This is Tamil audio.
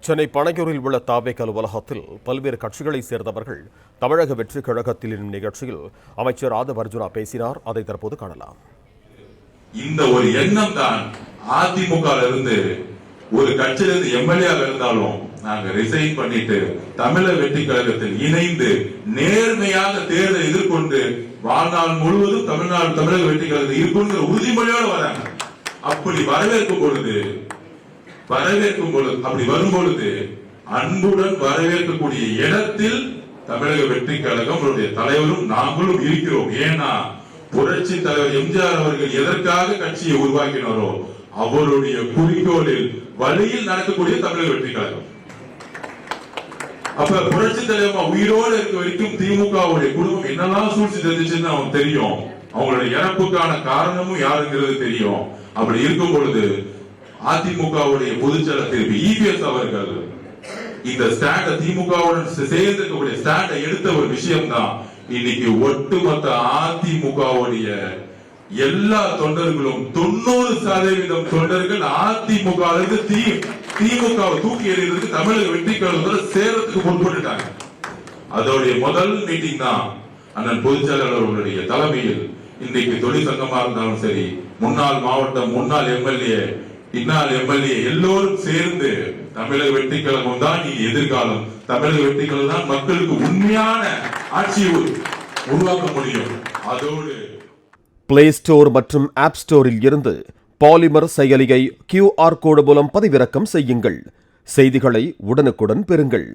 சென்னை பனையூரில் உள்ள தாவேக் அலுவலகத்தில் பல்வேறு கட்சிகளைச் சேர்ந்தவர்கள் தமிழக வெற்றிக் கழகத்தில் நிகழ்ச்சியில் அமைச்சர் ஆதவ் அர்ஜுனா பேசினார். அதை தற்போது காணலாம். இந்த ஒரு எண்ணம் தான் அதிமுக இருந்து ஒரு கட்சியிலிருந்து எம்எல்ஏ இருந்தாலும் நாங்க ரிசைன் பண்ணிட்டு தமிழக வெற்றிக் கழகத்தில் இணைந்து நேர்மையாக தேர்தல் எதிர்கொண்டு வாழ்நாள் முழுவதும் தமிழக வெற்றிக் கழகத்தில் இருக்குங்கிற உறுதிமொழியோடு வராங்க. அப்படி வரவேற்கும் பொழுது அப்படி வரும்பொழுது அன்புடன் வரவேற்கக்கூடிய இடத்தில் தமிழக வெற்றிக் கழகம் தலைவரும் நாங்களும் இருக்கிறோம். ஏன்னா புரட்சி தலைவர் எம்ஜிஆர் அவர்கள் எதற்காக கட்சியை உருவாக்கினாரோ அவருடைய குறிக்கோளில் வழியில் நடக்கக்கூடிய தமிழக வெற்றிக் கழகம். அப்ப புரட்சி தலைவர் உயிரோடு இருக்க வரைக்கும் திமுகவுடைய குடும்பம் என்னெல்லாம் சூழ்ச்சி தெரிஞ்சுன்னு அவங்களுக்கு தெரியும். அவங்களுடைய இறப்புக்கான காரணமும் யாருங்கிறது தெரியும். அப்படி இருக்கும் பொழுது அதிமுகவுடைய பொதுச்செயலர் திரு இபிஎஸ் அவர்கள் இந்த ஸ்டாண்ட திமுகவுடன் சேர்ந்திருக்கக்கூடிய ஸ்டாண்ட எடுத்த ஒரு விஷயம் தான் இன்னைக்கு ஒட்டுமொத்த அதிமுகவுடைய எல்லா தொண்டர்களும் 90% தொண்டர்கள் அதிமுக திமுக தூக்கி எறிவதற்கு தமிழக வெற்றிக் கழகத்தில் சேரத்துக்கு முற்பட்டுட்டாங்க. அதோடைய முதல் மீட்டிங் தான் அண்ணன் பொதுச்செயலாளர் அவர்களுடைய தலைமையில் இன்னைக்கு தொழிற்சங்கமா இருந்தாலும் சரி, முன்னாள் மாவட்டம் முன்னாள் எம்எல்ஏ இந்நாள் எம்எல்ஏ எல்லோரும் சேர்ந்து தமிழக வெற்றிக் கழகம் தான் நீ எதிர்காலம், தமிழக வெற்றிக் கழகம் தான் மக்களுக்கு உண்மையான ஆட்சியை உருவாக்க முடியும். அதோடு பிளே ஸ்டோர் மற்றும் ஆப் ஸ்டோரில் இருந்து பாலிமர் செயலியை QR கோடு மூலம் பதிவிறக்கம் செய்யுங்கள். செய்திகளை உடனுக்குடன் பெறுங்கள்.